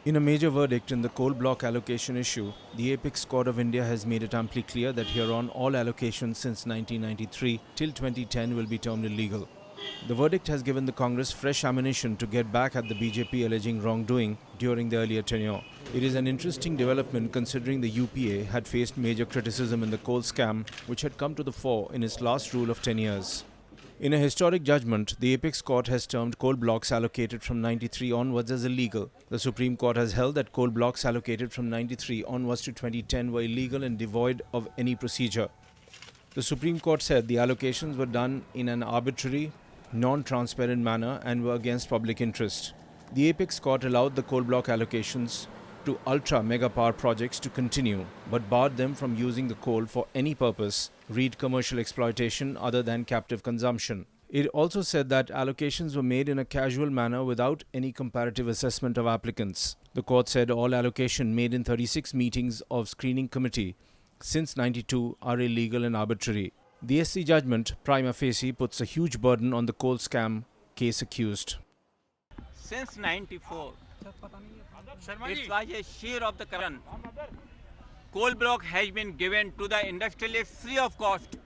In a major verdict in the coal block allocation issue, the Apex Court of India has made it amply clear that hereon all allocations since 1993 till 2010 will be termed illegal. The verdict has given the Congress fresh ammunition to get back at the BJP alleging wrongdoing during the earlier tenure. It is an interesting development considering the UPA had faced major criticism in the coal scam which had come to the fore in its last rule of 10 years. In a historic judgment, the Apex Court has termed coal blocks allocated from 93 onwards as illegal. The Supreme Court has held that coal blocks allocated from 93 onwards to 2010 were illegal and devoid of any procedure. The Supreme Court said the allocations were done in an arbitrary, non-transparent manner and were against public interest. The Apex Court allowed the coal block allocations to ultra-mega power projects to continue, but barred them from using the coal for any purpose, read commercial exploitation other than captive consumption. It also said that allocations were made in a casual manner without any comparative assessment of applicants. The court said all allocation made in 36 meetings of screening committee since 92 are illegal and arbitrary. The SC judgment prima facie puts a huge burden on the coal scam case accused. Since 94, it was a share of the current. Coal block has been given to the industrialists free of cost,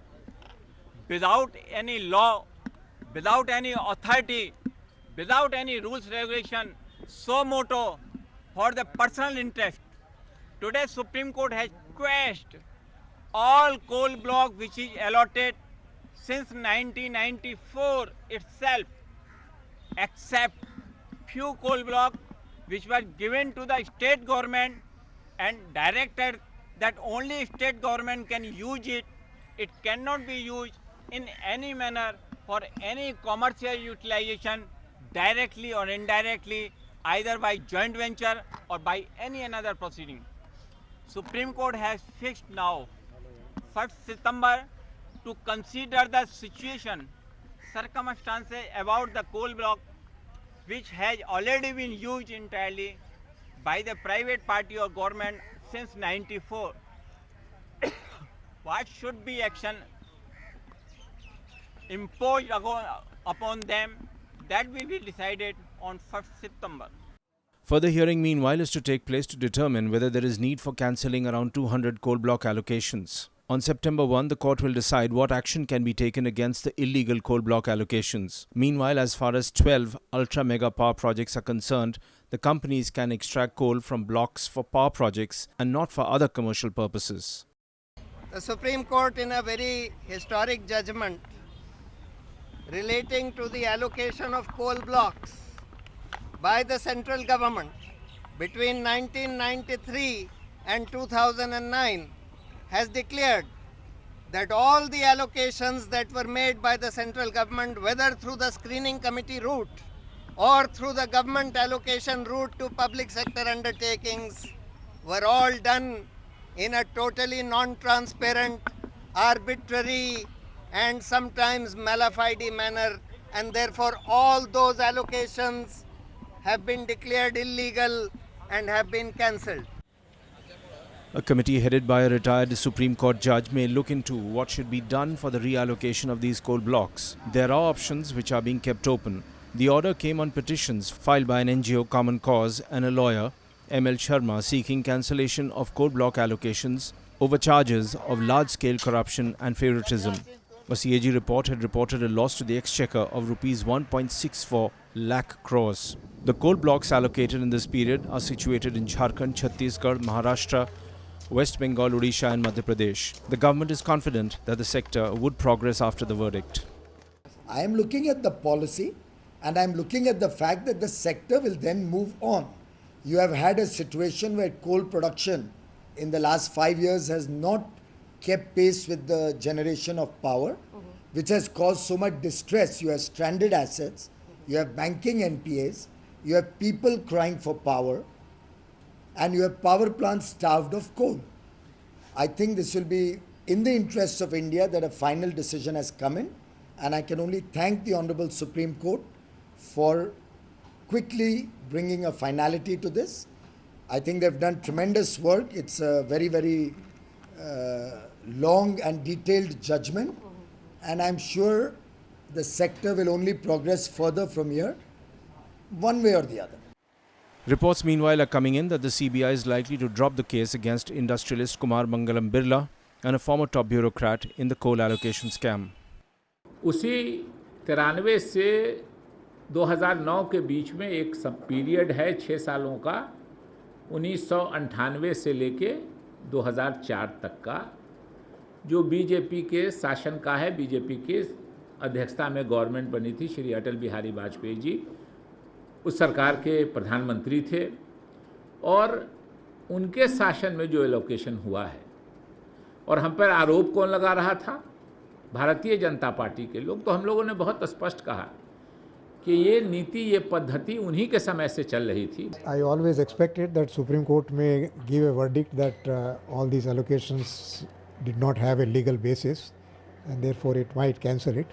without any law, without any authority, without any rules regulation, so moto for the personal interest. Today Supreme Court has quashed all coal block which is allotted since 1994 itself, except few coal block which were given to the state government and directed that only state government can use it. It cannot be used in any manner for any commercial utilization directly or indirectly, either by joint venture or by any another proceeding. Supreme Court has fixed now 1st September to consider the situation, circumstances about the coal block which has already been used entirely by the private party or government since 94. What should be action imposed upon them, that will be decided on 1st September. Further hearing meanwhile is to take place to determine whether there is need for cancelling around 200 coal block allocations. On September 1, the court will decide what action can be taken against the illegal coal block allocations. Meanwhile, as far as 12 ultra-mega power projects are concerned, the companies can extract coal from blocks for power projects and not for other commercial purposes. The Supreme Court, in a very historic judgment relating to the allocation of coal blocks by the central government between 1993 and 2009, has declared that all the allocations that were made by the central government, whether through the screening committee route or through the government allocation route to public sector undertakings, were all done in a totally non-transparent, arbitrary and sometimes malafide manner, and therefore all those allocations have been declared illegal and have been cancelled. A committee headed by a retired Supreme Court judge may look into what should be done for the reallocation of these coal blocks. There are options which are being kept open. The order came on petitions filed by an NGO Common Cause and a lawyer, ML Sharma, seeking cancellation of coal block allocations over charges of large-scale corruption and favoritism. A CAG report had reported a loss to the exchequer of rupees 1.64 lakh crores. The coal blocks allocated in this period are situated in Jharkhand, Chhattisgarh, Maharashtra, West Bengal, Odisha and Madhya Pradesh. The government is confident that the sector would progress after the verdict. I am looking at the policy and I am looking at the fact that the sector will then move on. You have had a situation where coal production in the last 5 years has not kept pace with the generation of power, which has caused so much distress. You have stranded assets, you have banking NPAs, you have people crying for power, and you have power plants starved of coal. I think this will be in the interests of India that a final decision has come in, and I can only thank the Honorable Supreme Court for quickly bringing a finality to this. I think they've done tremendous work. It's a very, very long and detailed judgment, and I'm sure the sector will only progress further from here, one way or the other. Reports meanwhile are coming in that the CBI is likely to drop the case against industrialist Kumar Mangalam Birla and a former top bureaucrat in the coal allocation scam. उसी 93 से 2009 के बीच में एक सब period है 6 सालों का, 1998 से लेके 2004 तक का, जो बीजेपी के शासन का है। बीजेपी के अध्यक्षता में गवर्नमेंट बनी थी, श्री अटल बिहारी वाजपेयी जी उस सरकार के प्रधानमंत्री थे, और उनके शासन में जो एलोकेशन हुआ है, और हम पर आरोप कौन लगा रहा था? भारतीय जनता पार्टी के लोग। तो हम लोगों ने बहुत स्पष्ट कहा कि ये नीति, ये पद्धति उन्हीं के समय से चल रही थी। I always expected that Supreme Court may give a verdict that all these allocations did not have a legal basis and therefore it might cancel it.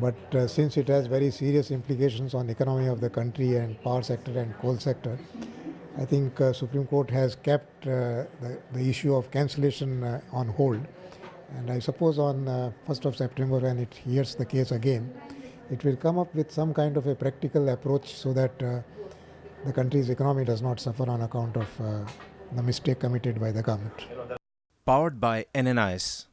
But since it has very serious implications on economy of the country and power sector and coal sector, I think Supreme Court has kept the issue of cancellation on hold. And I suppose on 1st of September, when it hears the case again, it will come up with some kind of a practical approach so that the country's economy does not suffer on account of the mistake committed by the government. Powered by NNIS.